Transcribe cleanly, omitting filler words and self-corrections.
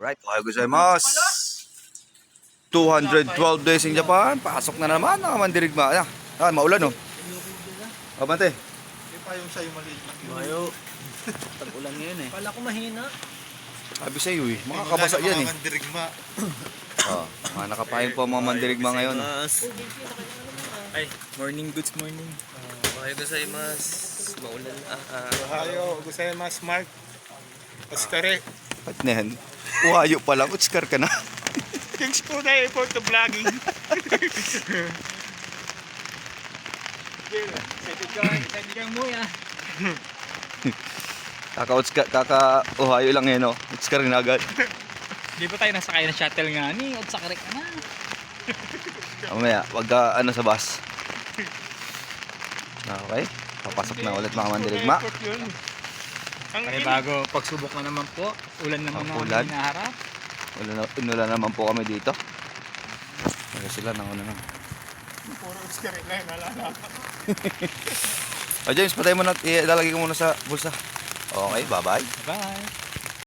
Right, ohayou gozaimasu. 212 days in Japan. Pasok na naman, nakamandirigma. Maulan oh. Abante. Pa yung sa'yo maliit na Mayo. Tag-ulan ngayon eh. Kala ko mahina. Sabi sa iyo eh, makakabasa yan eh. Mandirigma. Mga nakapahing po ang mga mandirigma ngayon. Ay, morning goods, morning. Ohayou gozaimasu. Maulan na. Ohayou gozaimasu, Mark. Oskare. Ba't na yan? Uhayo pa lang, utskar ka na. Thanks for the effort to vlogging. Kaibigan mo ya. Kaka-uhayo lang yan oh. Utskar na agad. Di ba tayo nasakay ng shuttle nga ni? At sakarek ka na. Mamaya, wag ka ano sa bus. Okay, papasok na ulit mga mandirigma. Bago pagsubok na naman po. Ulan naman na Ulan. kami hinaharap. Inulan naman po kami dito. Kaya sila nang una na. Puro oskare na yun, alala. James, patay mo na, ilalagay ko muna sa bulsa. Okay, bye-bye. Bye.